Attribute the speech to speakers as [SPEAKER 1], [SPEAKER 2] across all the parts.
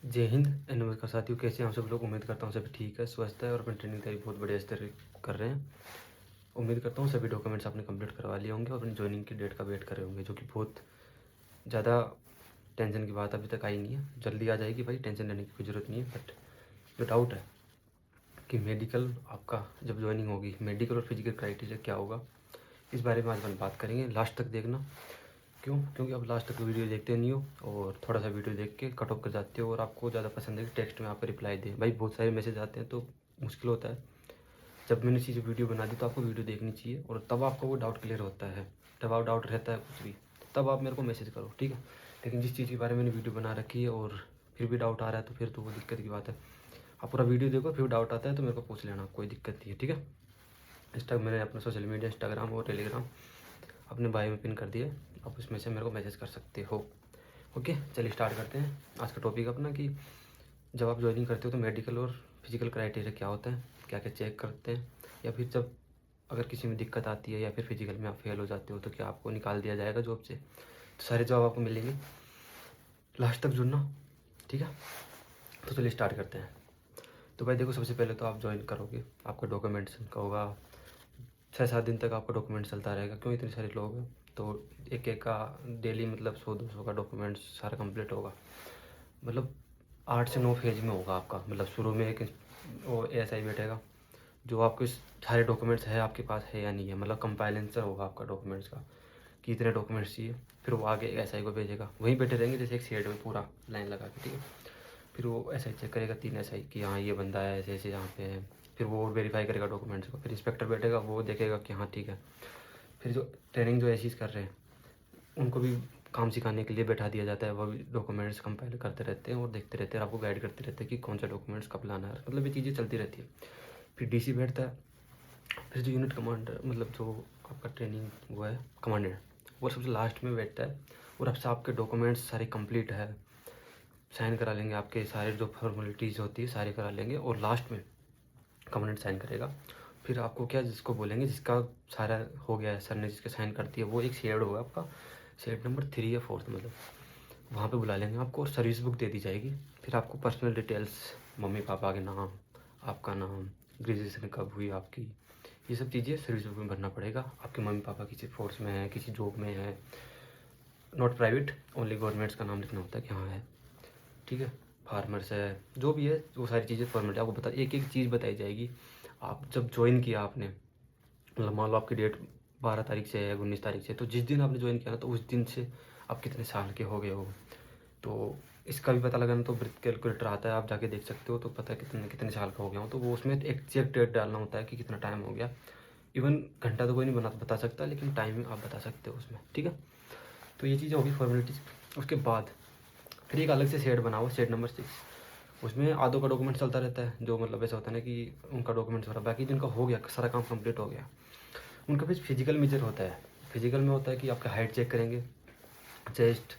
[SPEAKER 1] जय हिंद एंड नमस्कार साथियों, कैसे हैं आप सब लोग। उम्मीद करता हूँ सभी ठीक है, स्वस्थ है और अपनी ट्रेनिंग तैयारी बहुत बढ़िया स्तर कर रहे हैं। उम्मीद करता हूँ सभी डॉक्यूमेंट्स आपने कंप्लीट करवा लिए होंगे और अपनी ज्वाइनिंग की डेट का वेट कर रहे होंगे, जो कि बहुत ज़्यादा टेंशन की बात अभी तक आई नहीं है। जल्दी आ जाएगी भाई, टेंशन लेने की कोई ज़रूरत नहीं है। बट जो डाउट है कि मेडिकल आपका जब ज्वाइनिंग होगी, मेडिकल और फिजिकल क्राइटेरिया क्या होगा, इस बारे में आज हम बात करेंगे। लास्ट तक देखना। क्यों? क्योंकि आप लास्ट तक वीडियो देखते नहीं हो और थोड़ा सा वीडियो देख के कट ऑफ कर जाते हो और आपको ज़्यादा पसंद है कि टेक्स्ट में आपका रिप्लाई दे। भाई बहुत सारे मैसेज आते हैं तो मुश्किल होता है। जब मैंने चीज़ें वीडियो बना दी तो आपको वीडियो देखनी चाहिए और तब आपको वो डाउट क्लियर होता है। जब आप डाउट रहता है कुछ भी, तब आप मेरे को मैसेज करो, ठीक है। लेकिन जिस चीज़ के बारे में मैंने वीडियो बना रखी है और फिर भी डाउट आ रहा है तो फिर तो वो दिक्कत की बात है। आप पूरा वीडियो देखो, फिर डाउट आता है तो मेरे को पूछ लेना, कोई दिक्कत नहीं है, ठीक है। मैंने अपना सोशल मीडिया इंस्टाग्राम और टेलीग्राम अपने बायो में पिन कर दिया, आप उसमें से मेरे को मैसेज कर सकते हो। ओके, चलिए स्टार्ट करते हैं आज का टॉपिक अपना कि जब आप ज्वाइनिंग करते हो तो मेडिकल और फिजिकल क्राइटेरिया क्या होता है, क्या क्या चेक करते हैं, या फिर जब अगर किसी में दिक्कत आती है या फिर फिजिकल में आप फेल हो जाते हो तो क्या आपको निकाल दिया जाएगा जॉब से। तो सारे जवाब आपको मिलेंगे, लास्ट तक जुड़ना, ठीक है। तो चलिए स्टार्ट करते हैं। तो भाई देखो, सबसे पहले तो आप ज्वाइन करोगे, आपका डॉक्यूमेंट्स का होगा 6-7 दिन तक आपका डॉक्यूमेंट चलता रहेगा। क्यों? इतने सारे लोग हैं तो एक एक का डेली मतलब 100-200 का डॉक्यूमेंट्स सारा कंप्लीट होगा। मतलब 8 से 9 फेज में होगा आपका। मतलब शुरू में एक वो एएसआई बैठेगा जो आपके सारे डॉक्यूमेंट्स है आपके पास है या नहीं है, मतलब कंपाइलेंसर होगा आपका डॉक्यूमेंट्स का कि इतने डॉक्यूमेंट्स चाहिए। फिर वो आगे एएसआई को भेजेगा, वहीं बैठे रहेंगे जैसे एक शेड में पूरा लाइन लगा के, ठीक है। फिर वो एसआई चेक करेगा, 3 एसआई कि हाँ ये बंदा है ऐसे ऐसे यहाँ पे है। फिर वो वेरीफाई करेगा डॉक्यूमेंट्स को। फिर इंस्पेक्टर बैठेगा, वो देखेगा कि हाँ ठीक है। फिर जो ट्रेनिंग जो एसीज कर रहे हैं उनको भी काम सिखाने के लिए बैठा दिया जाता है। वो भी डॉक्यूमेंट्स कंपाइल करते रहते हैं और देखते रहते हैं, आपको गाइड करते रहते हैं कि कौन सा डॉक्यूमेंट्स कब लाना है। मतलब ये चीज़ें चलती रहती है। फिर डीसी बैठता है। फिर जो यूनिट कमांडर, मतलब जो आपका ट्रेनिंग वो है कमांडेंट, वो सबसे लास्ट में बैठता है और अब से आपके डॉक्यूमेंट्स सारे कंप्लीट है, साइन करा लेंगे, आपके सारे जो फॉर्मेलिटीज़ होती है सारी करा लेंगे और लास्ट में कमांडेंट साइन करेगा। फिर आपको क्या, जिसको बोलेंगे जिसका सारा हो गया है, सर ने जिसके साइन कर दिया, वो एक शेड होगा आपका, शेड नंबर 3 या 4, मतलब वहाँ पे बुला लेंगे आपको और सर्विस बुक दे दी जाएगी। फिर आपको पर्सनल डिटेल्स, मम्मी पापा के नाम, आपका नाम, ग्रेजुएशन कब हुई आपकी, ये सब चीज़ें सर्विस बुक में भरना पड़ेगा। आपके मम्मी पापा किसी फोर्स में है, किसी जॉब में है, नॉट प्राइवेट, ओनली गवर्नमेंट्स का नाम लिखना होता है कि हाँ है, ठीक है। फार्मर्स है, जो भी है, वो सारी चीज़ें फॉर्मेलिटी आपको बता, एक एक चीज़ बताई जाएगी। आप जब ज्वाइन किया आपने, मतलब मान लो आपकी डेट 12 तारीख से है, 19 तारीख से, तो जिस दिन आपने ज्वाइन किया ना, तो उस दिन से आप कितने साल के हो गए हो, तो इसका भी पता लगाना। तो ब्रीथ कैलकुलेटर आता है, आप जाके देख सकते हो, तो पता है कितने कितने साल का हो गया हो। तो वो उसमें एग्जैक्ट डेट डालना होता है कि कितना टाइम हो गया। इवन घंटा तो कोई नहीं बता सकता, लेकिन टाइमिंग आप बता सकते हो उसमें, ठीक है। तो ये चीज़ें होगी फॉर्मेलिटीज़। उसके बाद फिर एक अलग से शेड बना हुआ, शेड नंबर 6। उसमें आधों का डॉक्यूमेंट चलता रहता है, जो मतलब ऐसा होता है ना कि उनका डॉक्यूमेंट्स हो रहा है, बाकी जिनका हो गया, सारा काम कंप्लीट हो गया, उनका फिर फिजिकल मेजर होता है। फिजिकल में होता है कि आपका हाइट चेक करेंगे, चेस्ट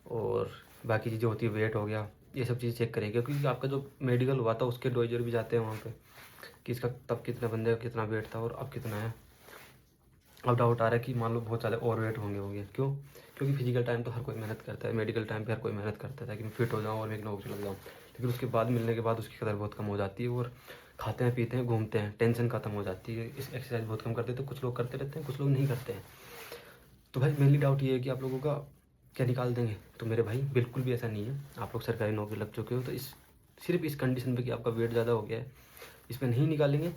[SPEAKER 1] और बाकी चीज़ें होती है, वेट हो गया, ये सब चीज़ें चेक करेंगे। क्योंकि आपका जो मेडिकल हुआ था उसके डॉइजर भी जाते हैं वहाँ पे कि इसका तब कितना बंदे का कितना वेट था और अब कितना है। अब डाउट आ रहा है कि मान लो बहुत ज़्यादा ओवर वेट होंगे। क्यों? क्योंकि फिजिकल टाइम तो हर कोई मेहनत करता है, मेडिकल टाइम पे हर कोई मेहनत करता है ताकि मैं फिट हो जाऊँ और मैं एक नौकरी लग जाऊँ। लेकिन उसके बाद मिलने के बाद उसकी कदर बहुत कम हो जाती है और खाते हैं पीते हैं घूमते हैं, टेंशन खत्म हो जाती है। इस एक्सरसाइज बहुत कम करते हैं, तो कुछ लोग करते रहते हैं, कुछ लोग नहीं करते हैं। तो भाई मेनली डाउट ये है कि आप लोगों का क्या निकाल देंगे। तो मेरे भाई बिल्कुल भी ऐसा नहीं है। आप लोग सरकारी नौकरी लग चुके हो, तो इस सिर्फ इस कंडीशन पे कि आपका वेट ज़्यादा हो गया है, इसमें नहीं निकालेंगे।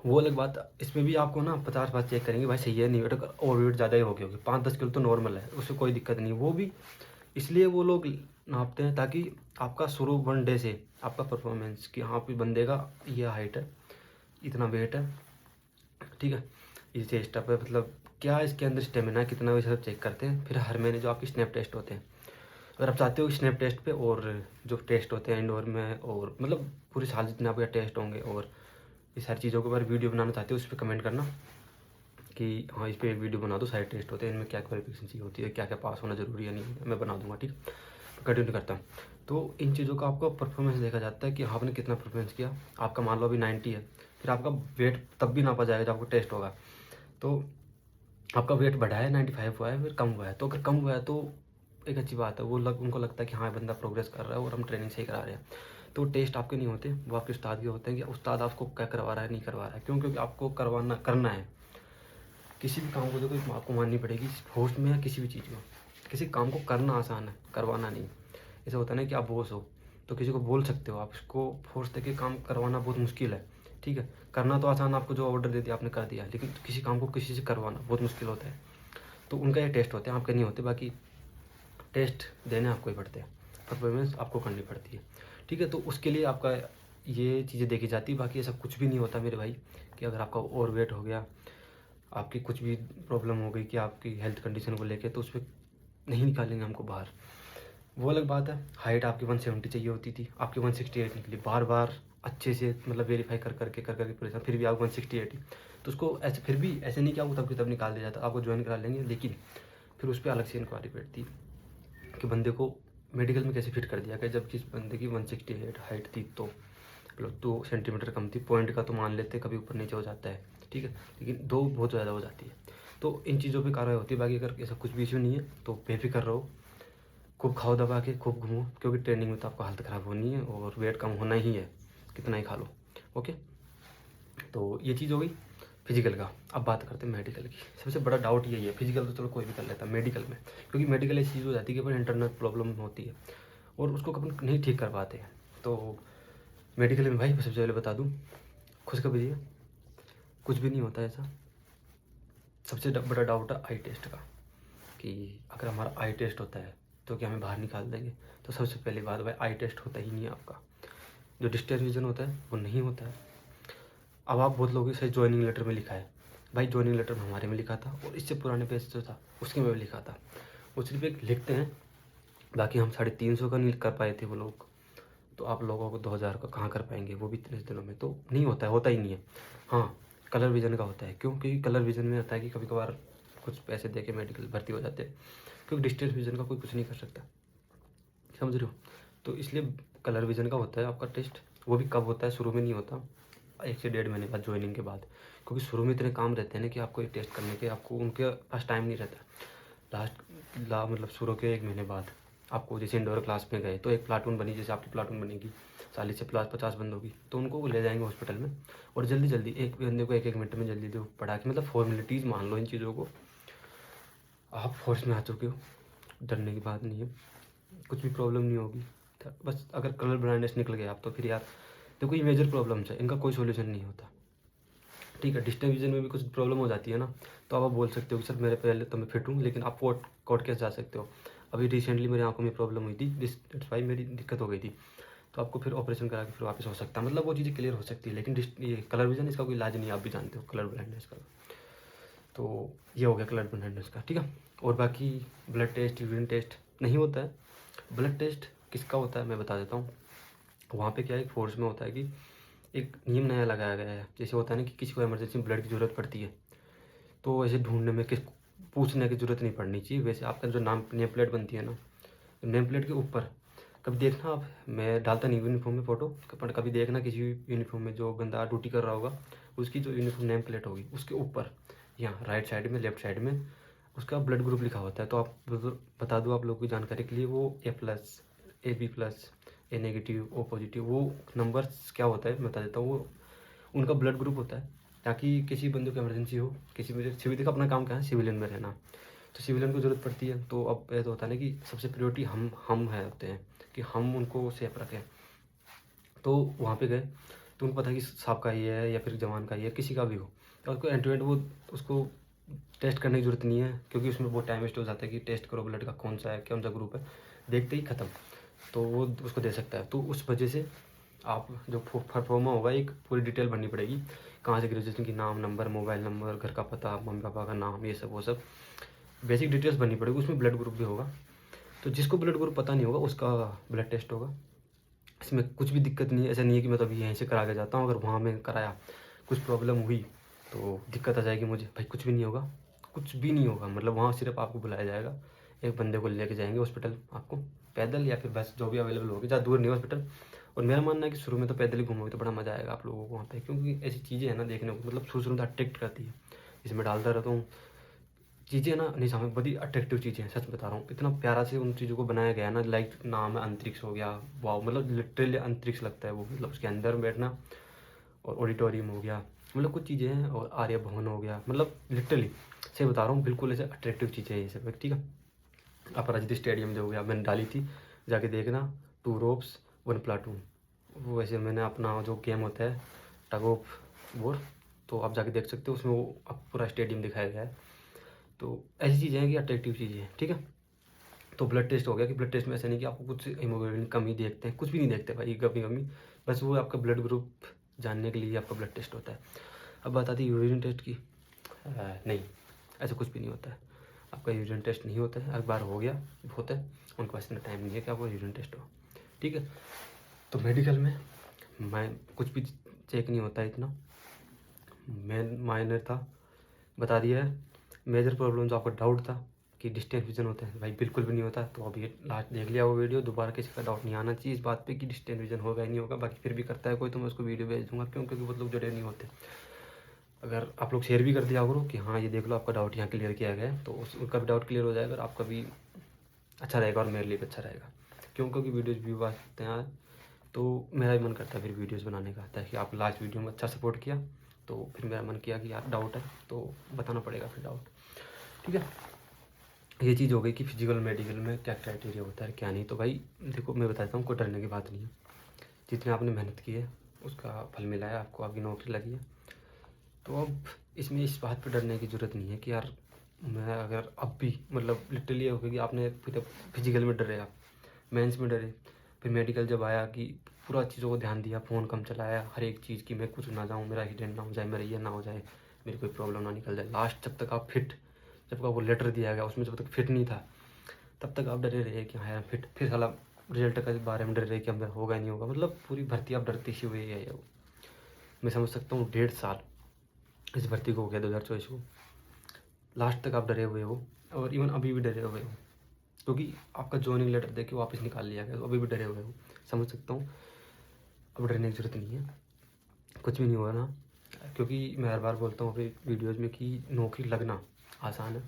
[SPEAKER 1] वो अलग बात। इसमें भी आपको ना 50 बार चेक करेंगे, भाई सही है नहीं बेटा, और वेट ज़्यादा ही हो गया होगी, 5-10 किलो तो नॉर्मल है, उससे कोई दिक्कत नहीं। वो भी इसलिए वो लोग नापते हैं ताकि आपका शुरू 1 डे से आपका परफॉर्मेंस कि हाँ कोई बंदे का ये हाइट है, इतना वेट है, ठीक है, ये चेस्ट अप है, मतलब क्या इसके अंदर स्टेमिना है कितना, वो सब चेक करते हैं। फिर हर महीने जो आपके स्नैप टेस्ट होते हैं, अगर आप चाहते हो स्नैप टेस्ट पे और जो टेस्ट होते हैं इंडोर में, और मतलब पूरे साल जितने आपके टेस्ट होंगे और ये सारी चीज़ों के बारे में वीडियो बनाना चाहते हो, उस पर कमेंट करना कि हाँ इस पर एक वीडियो बना दो, सारे टेस्ट होते हैं, इनमें क्या क्वालिफिकेशन चाहिए होती है, क्या क्या पास होना जरूरी है, नहीं है, मैं बना दूंगा, ठीक। कंटिन्यू करता हूँ। तो इन चीज़ों का आपको परफॉर्मेंस देखा जाता है कि हाँ आपने कितना परफॉर्मेंस किया। आपका मान लो अभी 90 है, फिर आपका वेट तब भी नापा जाएगा जब आपको टेस्ट होगा। तो आपका वेट बढ़ा है, 95 हुआ है, फिर कम हुआ है, तो अगर कम हुआ है तो एक अच्छी बात है, उनको लगता है कि हाँ बंदा प्रोग्रेस कर रहा है और हम ट्रेनिंग सही करा रहे हैं। तो टेस्ट आपके नहीं होते, वो आपके उस्ताद के होते हैं कि उस्ताद आपको क्या करवा रहा है, नहीं करवा रहा है। क्यों? क्योंकि आपको करना है। किसी भी काम को देखो आपको माननी पड़ेगी, फोर्स में या किसी भी चीज़ में। किसी काम को करना आसान है, करवाना नहीं। ऐसा होता है ना कि आप बॉस हो तो किसी को बोल सकते हो, आप इसको फोर्स देके काम करवाना बहुत मुश्किल है। ठीक है, करना तो आसान, आपको जो ऑर्डर दे दिया आपने कर दिया, लेकिन किसी काम को किसी से करवाना बहुत मुश्किल होता है। तो उनका ये टेस्ट होते हैं, आपके नहीं होते। बाकी टेस्ट देने आपको ही पड़ते हैं, परफॉर्मेंस आपको करनी पड़ती है। ठीक है, तो उसके लिए आपका ये चीज़ें देखी जाती है। बाकी ऐसा कुछ भी नहीं होता मेरे भाई कि अगर आपका ओवर वेट हो गया, आपकी कुछ भी प्रॉब्लम हो गई कि आपकी हेल्थ कंडीशन को लेके, तो उस पर नहीं निकालेंगे हमको बाहर, वो अलग बात है। हाइट आपकी 170 चाहिए होती थी, आपकी 168 निकली। बार बार अच्छे से मतलब वेरीफाई कर करके परेशान, फिर भी आप 168 ही। तो उसको ऐसे फिर भी ऐसे नहीं कि आपको तब की तब निकाल दिया जाता, आपको ज्वाइन करा लेंगे, लेकिन फिर उस पर अलग से इंक्वायरी बैठती कि बंदे को मेडिकल में कैसे फिट कर दिया गया, जबकि इस बंदे की 168 हाइट थी, तो मतलब 2 सेंटीमीटर कम थी। पॉइंट का तो मान लेते कभी ऊपर नीचे हो जाता है, ठीक है, लेकिन 2 बहुत ज़्यादा हो जाती है। तो इन चीज़ों पे कार्रवाई होती है। बाकी अगर ऐसा कुछ भी इशू नहीं है तो बेफिक्र रहो, खूब खाओ दबा के, खूब घूमो, क्योंकि ट्रेनिंग में तो आपको हालत ख़राब होनी है और वेट कम होना ही है, कितना ही खा लो। ओके, तो ये चीज़ हो गई फिजिकल का। अब बात करते हैं मेडिकल की। सबसे बड़ा डाउट यही है, फिजिकल तो चलो कोई भी कर लेता है, मेडिकल में क्योंकि मेडिकल ऐसी चीज़ हो जाती है कि अपन इंटरनल प्रॉब्लम होती है और उसको अपन नहीं ठीक कर पाते हैं। तो मेडिकल में भाई सबसे पहले बता दूँ, खुशखबरी है, कुछ भी नहीं होता ऐसा। सबसे बड़ा डाउट है आई टेस्ट का, कि अगर हमारा आई टेस्ट होता है तो क्या हमें बाहर निकाल देंगे। तो सबसे पहली बात भाई, आई टेस्ट होता ही नहीं है आपका। जो डिस्टेंस विजन होता है वो नहीं होता है। अब आप बहुत लोगों से ज्वाइनिंग लेटर में लिखा है, भाई ज्वाइनिंग लेटर में हमारे में लिखा था और इससे पुराने पेज जो था उसके में भी लिखा था। वो सिर्फ एक लिखते हैं, बाकी हम 350 का नहीं कर पाए थे वो लोग, तो आप लोगों को 2000 का कहाँ कर पाएंगे, वो भी इतने दिनों में। तो नहीं होता है, होता ही नहीं है। हाँ, कलर विजन का होता है। क्यों? क्योंकि कलर विजन में होता है कि कभी कभार कुछ पैसे दे के मेडिकल भर्ती हो जाते हैं, क्योंकि डिस्टेंस विजन का कोई कुछ नहीं कर सकता, समझ रहे हो। तो इसलिए कलर विजन का होता है आपका टेस्ट। वो भी कब होता है? शुरू में नहीं होता, 1 से 1.5 महीने बाद ज्वाइनिंग के बाद, क्योंकि शुरू में इतने काम रहते हैं ना कि आपको ये टेस्ट करने के, आपको उनके पास टाइम नहीं रहता। मतलब शुरू के 1 महीने बाद आपको, जैसे इंडोर क्लास में गए तो एक प्लाटून बनी, जैसे आपकी प्लाटून बनेगी 40 से 50 बंद होगी, तो उनको वो ले जाएंगे हॉस्पिटल में और जल्दी जल्दी एक बंदे को 1 मिनट में जल्दी जल्दी पढ़ा के, मतलब फॉर्मेलिटीज़ मान लो इन चीज़ों को। आप फोर्स में आ चुके हो, डरने की बात नहीं है, कुछ भी प्रॉब्लम नहीं होगी। बस अगर कलर ब्लाइंडनेस निकल गया आप, तो फिर यार देखो ये मेजर प्रॉब्लम्स है, इनका कोई सोल्यूशन नहीं होता। ठीक है, डिस्टेंस विजन में भी कुछ प्रॉब्लम हो जाती है ना, तो आप बोल सकते हो कि सर मेरे पहले तो मैं फिट हूँ, लेकिन आप कोर्ट केस जा सकते हो। अभी रिसेंटली मेरी आंखों में प्रॉब्लम हुई थी, दैट्स वाई मेरी दिक्कत हो गई थी, तो आपको फिर ऑपरेशन करा के फिर वापस हो सकता है, मतलब वो चीज़ें क्लियर हो सकती है। लेकिन ये कलर विजन, इसका कोई इलाज नहीं, आप भी जानते हो कलर ब्लाइंडनेस का। तो ये हो गया कलर ब्लाइंडनेस का, ठीक है। और बाकी ब्लड टेस्ट, यूरिन टेस्ट नहीं होता है। ब्लड टेस्ट किसका होता है मैं बता देता हूँ। वहाँ पे क्या है, एक फोर्स में होता है कि एक नियम नया लगाया गया है। जैसे होता है ना कि किसी को इमरजेंसी में ब्लड की ज़रूरत पड़ती है, तो ऐसे ढूंढने में पूछने की ज़रूरत नहीं पड़नी चाहिए। वैसे आपका जो नेम प्लेट बनती है ना, नेम प्लेट के ऊपर कभी देखना आप, मैं डालता नहीं यूनिफॉर्म में फ़ोटो, पर कभी देखना किसी यूनिफॉर्म में जो बंदा ड्यूटी कर रहा होगा, उसकी जो यूनिफॉर्म नेम प्लेट होगी उसके ऊपर यहाँ राइट साइड में, लेफ्ट साइड में उसका ब्लड ग्रुप लिखा होता है। तो आप बता दो आप लोगों की जानकारी के लिए, वो A+, AB+, A-, O+, वो नंबर्स क्या होता है मैं बता देता हूँ। वो उनका ब्लड ग्रुप होता है, ताकि किसी बंदे को इमरजेंसी हो, किसी में सिविल का अपना काम क्या है, सिविलियन में रहना, तो सिविलियन को ज़रूरत पड़ती है। तो अब ऐसा होता है ना कि सबसे प्रायोरिटी हम है होते हैं कि हम उनको सेफ रखें। तो वहाँ पे गए तो उनको पता है कि साहब का ही है या फिर जवान का ही है, किसी का भी हो, तो उसको एंड टू एंड वो उसको टेस्ट करने की ज़रूरत नहीं है, क्योंकि उसमें बहुत टाइम वेस्ट हो जाता है कि टेस्ट करो ब्लड का कौन सा है, कौन सा ग्रुप है, देखते ही ख़त्म। तो वो उसको दे सकता है। तो उस वजह से आप जो फॉर्मा होगा, एक पूरी डिटेल भरनी पड़ेगी, कहाँ से ग्रेजुएशन की, नाम, नंबर, मोबाइल नंबर, घर का पता, मम्मी पापा का नाम, ये सब वो सब बेसिक डिटेल्स भरनी पड़ेगी। उसमें ब्लड ग्रुप भी होगा। तो जिसको ब्लड ग्रुप पता नहीं होगा उसका ब्लड टेस्ट होगा। इसमें कुछ भी दिक्कत नहीं है, ऐसा नहीं है कि मैं तो अभी यहीं से करा के जाता हूँ, अगर वहाँ में कराया कुछ प्रॉब्लम हुई तो दिक्कत आ जाएगी मुझे, भाई कुछ भी नहीं होगा, कुछ भी नहीं होगा। मतलब वहाँ सिर्फ आपको बुलाया जाएगा, एक बंदे को लेके जाएंगे हॉस्पिटल, आपको पैदल या फिर बस जो भी अवेलेबल होगी, ज़्यादा दूर नहीं हॉस्पिटल। और मेरा मानना है कि शुरू में तो पैदल ही घूमोगे तो बड़ा मज़ा आएगा आप लोगों को वहाँ पे, क्योंकि ऐसी चीज़ें हैं ना देखने को, मतलब शुरू शुरू में अट्रैक्ट करती है। इसमें डालता रहता हूँ, चीज़ें ना नहीं समझ, बड़ी अट्रैक्टिव चीज़ें हैं, सच बता रहा हूँ। इतना प्यारा से उन चीज़ों को बनाया गया है ना, लाइक नाम है अंतरिक्ष हो गया, वाओ, मतलब लिटरली अंतरिक्ष लगता है वो, मतलब उसके अंदर बैठना। और ऑडिटोरियम हो गया, मतलब कुछ चीज़ें हैं, और आर्य भवन हो गया, मतलब लिटरली सही बता रहा हूँ, बिल्कुल ऐसे अट्रैक्टिव चीज़ें हैं ये सब, ठीक है। अपराजित स्टेडियम जो हो गया, मैंने डाली थी, जाके देखना, 2 रोप्स 1 प्लाटून। वो वैसे मैंने अपना जो गेम होता है टग ऑफ वॉर, तो आप जाके देख सकते हो, उसमें वो अब पूरा स्टेडियम दिखाया गया है। तो ऐसी चीज़ें हैं कि अट्रैक्टिव चीज़ें हैं, ठीक है। तो ब्लड टेस्ट हो गया कि ब्लड टेस्ट में ऐसा नहीं कि आपको कुछ हीमोग्लोबिन कमी देखते हैं, कुछ भी नहीं देखते भाई, कभी कमी, बस वो आपका ब्लड ग्रुप जानने के लिए आपका ब्लड टेस्ट होता है। अब बात आती है यूरिन टेस्ट की, नहीं, ऐसा कुछ भी नहीं होता है, आपका यूरिन टेस्ट नहीं होता है। एक बार हो गया बहुत है, उनके पास इतना टाइम नहीं है कि आपको यूरिन टेस्ट हो, ठीक है। तो मेडिकल में मैं कुछ भी चेक नहीं होता है इतना, मेन माइनर था, बता दिया है। मेजर प्रॉब्लम जो आपका डाउट था कि डिस्टेंस विजन होता है, भाई बिल्कुल भी नहीं होता। तो अभी लास्ट देख लिया वो वीडियो, दोबारा किसी का डाउट नहीं आना चाहिए इस बात पे कि डिस्टेंस विजन होगा ही नहीं होगा। बाकी फिर भी करता है कोई तो मैं उसको वीडियो भेज दूंगा, क्यों, क्योंकि बहुत लोग जुड़े नहीं होते। अगर आप लोग शेयर भी कर दिया करो कि हाँ ये देख लो आपका डाउट यहाँ क्लियर किया गया है, तो उनका भी डाउट क्लियर हो जाएगा, और आपका भी अच्छा रहेगा और मेरे लिए भी अच्छा रहेगा। क्यों, क्योंकि वीडियोज़ व्यू आते हैं तो मेरा भी मन करता है फिर वीडियोज़ बनाने का, ताकि आप लास्ट वीडियो में अच्छा सपोर्ट किया, तो फिर मेरा मन किया कि यार डाउट है तो बताना पड़ेगा फिर डाउट, ठीक है। ये चीज़ हो गई कि फिजिकल मेडिकल में क्या क्राइटेरिया होता है क्या नहीं। तो भाई देखो मैं बताता हूँ, कोई डरने की बात नहीं है, जितने आपने मेहनत की है उसका फल मिला है आपको, आपकी नौकरी लगी है। तो अब इसमें इस बात पे डरने की ज़रूरत नहीं है कि यार मैं अगर अब भी, मतलब लिटरली हो गया कि आपने फिजिकल में डरे, आप मेंस में डरे, फिर मेडिकल जब आया कि पूरा चीज़ों को ध्यान दिया, फ़ोन कम चलाया, हर एक चीज़ की, मैं कुछ ना जाऊँ, मेरा एक्सीडेंट ना हो जाए, मेरा ये ना हो जाए, मेरी कोई प्रॉब्लम ना निकल जाए। लास्ट जब तक आप फिट, जब का वो लेटर दिया गया उसमें जब तक फिट नहीं था, तब तक आप डरे रहे कि हाँ यार फिट, फिर साला रिजल्ट के बारे में डर रहे कि अंदर होगा नहीं होगा, मतलब पूरी भर्ती आप डरते ही हुए है। वो मैं समझ सकता हूँ, 1.5 साल इस भर्ती को हो गया 2024 को, लास्ट तक आप डरे हुए हो, और इवन अभी भी डरे हुए हो, क्योंकि आपका ज्वाइनिंग लेटर देके के वापस निकाल लिया गया, तो अभी भी डरे हुए हो, समझ सकता हूँ। अब डरने की जरूरत नहीं है, कुछ भी नहीं होगा ना, क्योंकि मैं हर बार बोलता हूँ अपनी वीडियोज़ में कि नौकरी लगना आसान है,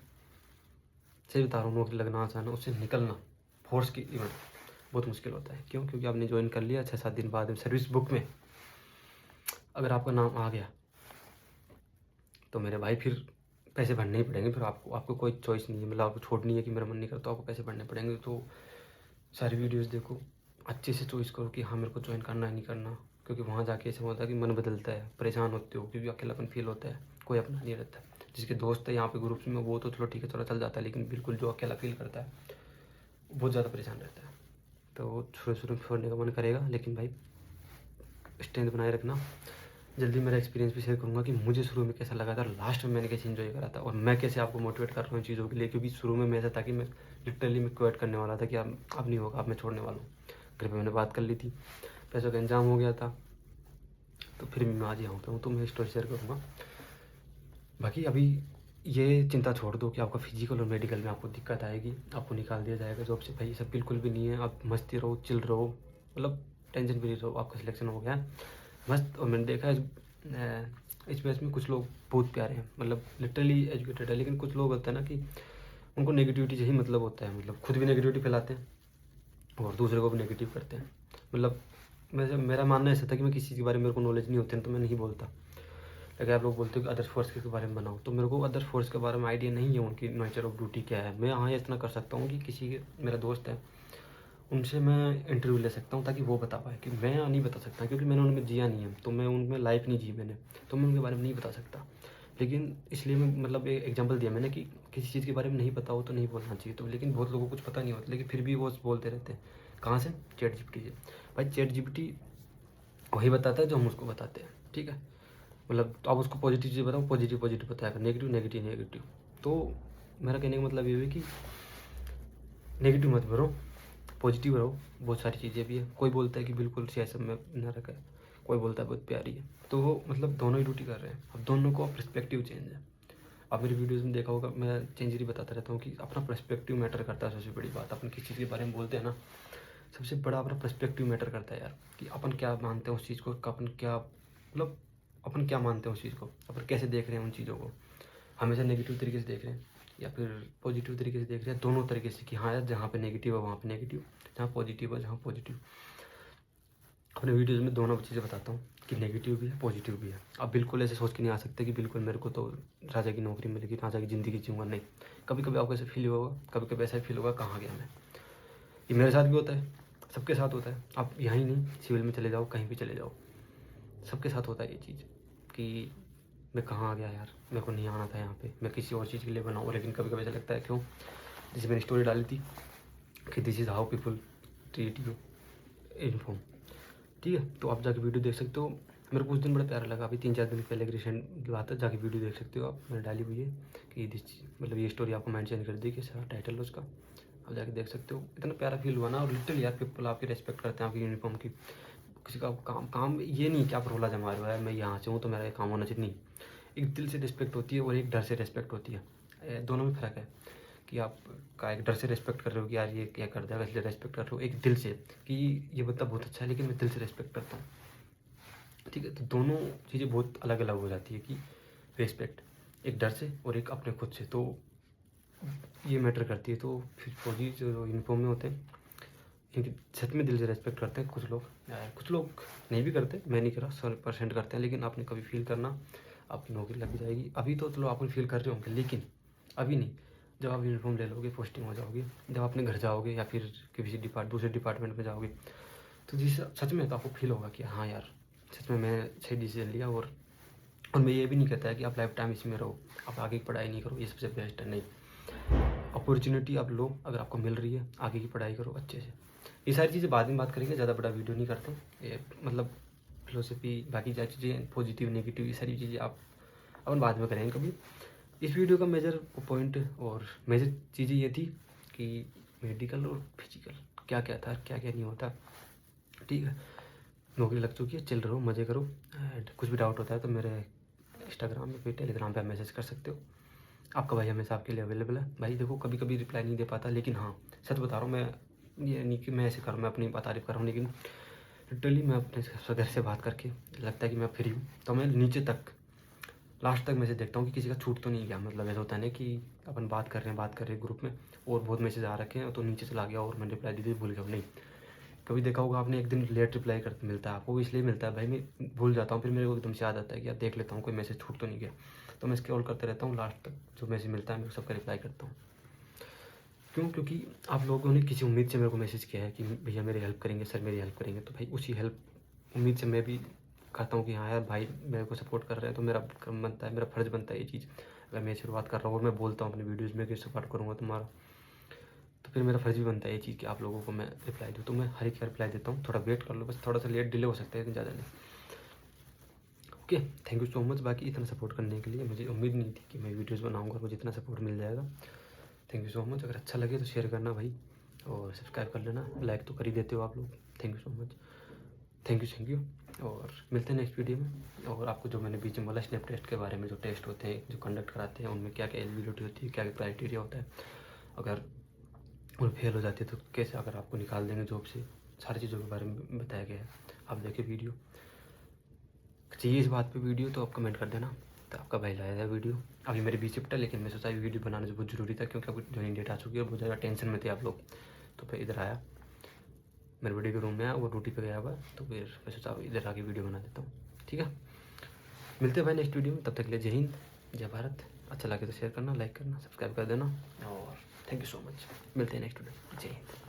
[SPEAKER 1] सही बता रहा हूँ, नौकरी लगना आसान है, उससे निकलना फोर्स की इवन बहुत मुश्किल होता है। क्यों, क्योंकि आपने ज्वाइन कर लिया, 6-7 दिन बाद सर्विस बुक में अगर आपका नाम आ गया तो मेरे भाई फिर पैसे भरने ही पड़ेंगे, फिर आपको कोई चॉइस नहीं है, मतलब आपको छोड़नी है कि मेरा मन नहीं करता, आपको पैसे भरने पड़ेंगे। तो सारी वीडियोस देखो, अच्छे से चॉइस करो कि हाँ मेरे को ज्वाइन करना है नहीं करना, क्योंकि वहाँ जाके ऐसा होता है कि मन बदलता है, परेशान होते हो, क्योंकि अकेलापन फील होता है, कोई अपना नहीं रहता। जिसके दोस्त है यहाँ पे ग्रुप्स में वो तो चलो ठीक है, चलो चल जाता है, लेकिन बिल्कुल जो अकेला फील करता है बहुत ज़्यादा परेशान रहता है। तो शुरू शुरू में छोड़ने का मन करेगा, लेकिन भाई स्ट्रेंथ बनाए रखना। जल्दी मेरा एक्सपीरियंस भी शेयर करूँगा कि मुझे शुरू में कैसा लगा था, लास्ट में मैंने कैसे इन्जॉय करा था, और मैं कैसे आपको मोटिवेट कर रहा हूँ चीज़ों के लिए। क्योंकि शुरू में मैं ऐसा था कि मैं लिटरली मैं क्विट करने वाला था कि अब नहीं होगा, अब मैं छोड़ने वाला हूँ। घर पे मैंने बात कर ली थी, पैसों का इंतजाम हो गया था, तो फिर मैं आज यहाँ पे हूँ, तो मैं स्टोरी शेयर करूँगा। बाकी अभी ये चिंता छोड़ दो कि आपका फिजिकल और मेडिकल में आपको दिक्कत आएगी, आपको निकाल दिया जाएगा जॉब से, भाई ये सब बिल्कुल भी नहीं है। आप मस्ती रहो, चिल रहो, मतलब टेंशन फ्री रहो, आपका सिलेक्शन हो गया है मस्त। और मैंने देखा है इस बेस में कुछ लोग बहुत प्यारे हैं, मतलब लिटरली एजुकेटेड है, लेकिन कुछ लोग होते हैं ना कि उनको नेगेटिविटी से ही मतलब होता है, मतलब खुद भी नेगेटिविटी फैलाते हैं और दूसरे को भी नेगेटिव करते हैं। मतलब मेरा मानना ऐसा था कि मैं किसी चीज़ के बारे में मेरे को नॉलेज नहीं होती तो मैं नहीं बोलता। लेकिन आप लोग बोलते हो कि अदर फोर्स के बारे में बनाओ, तो मेरे को अदर फोर्स के बारे में आइडिया नहीं है, उनकी नेचर ऑफ ड्यूटी क्या है। मैं हाँ इतना कर सकता हूँ कि किसी के, मेरा दोस्त है उनसे मैं इंटरव्यू ले सकता हूँ, ताकि वो बता पाए, कि मैं नहीं बता सकता क्योंकि मैंने उनमें जिया नहीं है, तो मैं उनमें लाइफ नहीं जी मैंने, तो मैं उनके बारे में नहीं बता सकता। लेकिन इसलिए मैं मतलब एक एग्जांपल दिया मैंने कि किसी चीज़ के बारे में नहीं पता हो तो नहीं बोलना चाहिए। तो लेकिन बहुत लोगों को कुछ पता नहीं होता, लेकिन फिर भी वो बोलते रहते हैं। कहाँ से? चैट जीपीटी से। भाई चैट जीपीटी वही बताता है जो हम उसको बताते हैं, ठीक है। मतलब तो आप उसको पॉजिटिव चीज़ बताओ, पॉजिटिव पॉजिटिव बताया, नेगेटिव नेगेटिव नेगेटिव। तो मेरा कहने का मतलब ये है कि नेगेटिव मत भरो, पॉजिटिव रहो। बहुत सारी चीज़ें भी है, कोई बोलता है कि बिल्कुल सियासत में न रखा है, कोई बोलता है बहुत प्यारी है, तो वो मतलब दोनों ही ड्यूटी कर रहे हैं। अब दोनों को पर्सपेक्टिव चेंज है। आप मेरी वीडियोज़ में देखा होगा, मैं चेंजरी बताता रहता हूँ कि अपना पर्सपेक्टिव मैटर करता है। सबसे बड़ी बात, अपन किसी चीज़ के बारे में बोलते हैं ना, सबसे बड़ा अपना पर्सपेक्टिव मैटर करता है यार, कि अपन क्या मानते हैं उस चीज़ को, अपन क्या मतलब अपन क्या मानते हैं उस चीज़ को, अपन कैसे देख रहे हैं उन चीज़ों को। हमेशा नेगेटिव तरीके से देख रहे हैं या फिर पॉजिटिव तरीके से देख रहे हैं, दोनों तरीके से कि हाँ यार जहाँ पे नेगेटिव है वहाँ पे नेगेटिव, जहाँ पॉजिटिव है जहाँ पॉजिटिव। अपने वीडियोज़ में दोनों चीज़ें बताता हूँ कि नेगेटिव भी है पॉजिटिव भी है। अब बिल्कुल ऐसे सोच के नहीं आ सकते कि बिल्कुल मेरे को तो राजा की नौकरी मिलेगी, राजा की ज़िंदगी जीऊँगा, नहीं। कभी कभी आपको ऐसा फील होगा, कभी कभी ऐसा फील होगा कहाँ गया मैं। ये मेरे साथ भी होता है, सबके साथ होता है। आप यहाँ ही नहीं, सिविल में चले जाओ, कहीं भी चले जाओ, सबके साथ होता है ये चीज़ कि मैं कहाँ आ गया यार, मेरे को नहीं आना था यहाँ पे, मैं किसी और चीज़ के लिए बनाऊँ। लेकिन कभी कभी ऐसा लगता है क्यों, जैसे मैंने स्टोरी डाली थी कि this is how people treat you uniform, ठीक है। तो आप जाके वीडियो देख सकते हो। मेरे को उस दिन बड़ा प्यारा लगा, अभी 3-4 दिन पहले की रिसेंट बात है, जाके वीडियो देख सकते हो आप, मैंने डाली हुई है कि दिस, मतलब ये स्टोरी आपको मेंशन कर दी कि सारा टाइटल है उसका, आप जाके देख सकते हो। इतना प्यारा फील हुआ ना, और लिटरली यार पीपल आपकी रेस्पेक्ट करते हैं आपकी यूनिफॉर्म की। किसी का काम ये नहीं कि आप रोला जमा रहे हो यार, मैं यहाँ से हूँ तो मेरा ये काम होना चाहिए, नहीं। एक दिल से रिस्पेक्ट होती है और एक डर से रिस्पेक्ट होती है, दोनों में फ़र्क है कि आप का एक डर से रिस्पेक्ट कर रहे हो कि यार ये क्या कर देगा इसलिए रिस्पेक्ट कर रहे हो, एक दिल से कि ये बंदा बहुत अच्छा है लेकिन मैं दिल से रिस्पेक्ट करता हूँ, ठीक है। तो दोनों चीज़ें बहुत अलग अलग हो जाती है कि रिस्पेक्ट एक डर से और एक अपने खुद से, तो ये मैटर करती है। तो फिर फौजी जो यूनिफॉर्म में होते हैं इनकी सच में दिल से रेस्पेक्ट करते हैं कुछ लोग नहीं भी करते, मैं नहीं कर रहा, 100% करते हैं। लेकिन आपने कभी फील करना आपकी नौकरी लग जाएगी, अभी तो चलो आप फील कर रहे होंगे लेकिन अभी नहीं, जब आप यूनिफॉर्म ले लोगे, पोस्टिंग हो जाओगे, जब अपने घर जाओगे या फिर किसी दूसरे डिपार्टमेंट में जाओगे, तो जिस सच में तो आपको फील होगा कि हाँ यार सच में मैं सही डिसीजन लिया। और मैं ये भी नहीं कहता है कि आप लाइफ टाइम इसी में रहो, आप आगे की पढ़ाई नहीं करो, ये सबसे बेस्ट है, नहीं। अपॉर्चुनिटी आप लो, अगर आपको मिल रही है आगे की पढ़ाई करो अच्छे से। ये सारी चीज़ें बाद में बात करेंगे, ज़्यादा बड़ा वीडियो नहीं करते, ये मतलब फिलोसफी बाकी क्या चीज़ें पॉजिटिव नेगेटिव ये सारी चीज़ें आप अपन बाद में करेंगे कभी। इस वीडियो का मेजर पॉइंट और मेजर चीज़ें ये थी कि मेडिकल और फिजिकल क्या क्या था, क्या क्या नहीं होता, ठीक है। नौकरी लग चुकी है, चिल रहो, मज़े करो। एंड कुछ भी डाउट होता है तो मेरे इंस्टाग्राम पे टेलीग्राम पे आप मैसेज कर सकते हो। आपका भाई हमेशा आपके लिए अवेलेबल है। भाई देखो कभी कभी रिप्लाई नहीं दे पाता, लेकिन हाँ सच बता रहा हूँ मैं, ये नहीं कि मैं ऐसे कर रहा हूँ, मैं अपनी तारीफ़ कर रहा हूँ, लेकिन लिटरली मैं अपने घर से बात करके लगता है कि मैं फ्री हूँ तो मैं नीचे तक लास्ट तक मैसेज देखता हूँ कि किसी का छूट तो नहीं गया। मतलब ऐसा होता है ना कि अपन बात कर रहे हैं ग्रुप में और बहुत मैसेज आ रखे हैं तो नीचे चला गया और मैंने रिप्लाई दी थी, भूल गया। नहीं, कभी देखा होगा आपने एक दिन लेट रिप्लाई कर मिलता है आपको, इसलिए मिलता है भाई मैं भूल जाता हूँ, फिर मेरे को एकदम से याद आता है कि यार देख लेता हूँ कोई मैसेज छूट तो नहीं गया, तो मैं स्क्रॉल करते रहता हूँ लास्ट तक, जो मैसेज मिलता है मैं सबका रिप्लाई करता हूँ। क्यों? क्योंकि आप लोगों ने किसी उम्मीद से मेरे को मैसेज किया है कि भैया मेरी हेल्प करेंगे, सर मेरी हेल्प करेंगे, तो भाई उसी हेल्प उम्मीद से मैं भी कहता हूँ कि हाँ यार भाई मेरे को सपोर्ट कर रहे हैं तो मेरा कर्म बनता है, मेरा फ़र्ज़ बनता है ये चीज़। अगर मैं शुरुआत कर रहा हूँ और मैं बोलता हूँ अपने वीडियोज़ में कि सपोर्ट करूँगा तुम्हारा, तो फिर मेरा फ़र्ज़ भी बनता है ये चीज़ कि आप लोगों को मैं रिप्लाई दूँ। तो मैं हर एक का रिप्लाई देता हूँ, थोड़ा वेट कर लो, बस थोड़ा सा लेट डिले हो सकता है लेकिन ज़्यादा नहीं। Okay, thank you so much. बाकी इतना सपोर्ट करने के लिए, मुझे उम्मीद नहीं थी कि मैं वीडियोज़ बनाऊँगा और मुझे इतना सपोर्ट मिल जाएगा। Thank you so much. अगर अच्छा लगे तो शेयर करना भाई, और सब्सक्राइब कर लेना, लाइक तो कर ही देते हो आप लोग। Thank you so much, thank you. और मिलते हैं नेक्स्ट वीडियो में। और आपको जो मैंने बीच में बोला स्नैप टेस्ट के बारे में, जो टेस्ट होते हैं जो कंडक्ट कराते हैं उनमें क्या क्या एलिजिबिलिटी होती है, क्या क्या क्राइटेरिया होता है, अगर उन फेल हो जाती है तो कैसे अगर आपको निकाल देंगे जॉब से, सारी चीज़ों के बारे में बताया गया है। आप देखिए वीडियो, चाहिए इस बात पे वीडियो तो आप कमेंट कर देना, तो आपका भाई लाया था वीडियो। अभी मेरे बीच शिफ्ट है लेकिन मैं सोचा वीडियो बनाना जो बहुत ज़रूरी था, क्योंकि अब ज्वाइनिंग डेट आ चुकी है, बहुत ज़्यादा टेंशन में थे आप लोग। तो फिर इधर आया, मेरे बड़ी के रूम में आया, वो ड्यूटी पे गया हुआ, तो फिर मैं सोचा इधर आके वीडियो बना देता हूँ, ठीक है। मिलते हैं भाई नेक्स्ट वीडियो में, तब तक के लिए जय हिंद जय भारत। अच्छा लगे तो शेयर करना, लाइक करना, सब्सक्राइब कर देना, और थैंक यू सो मच। मिलते हैं नेक्स्ट वीडियो, जय हिंद।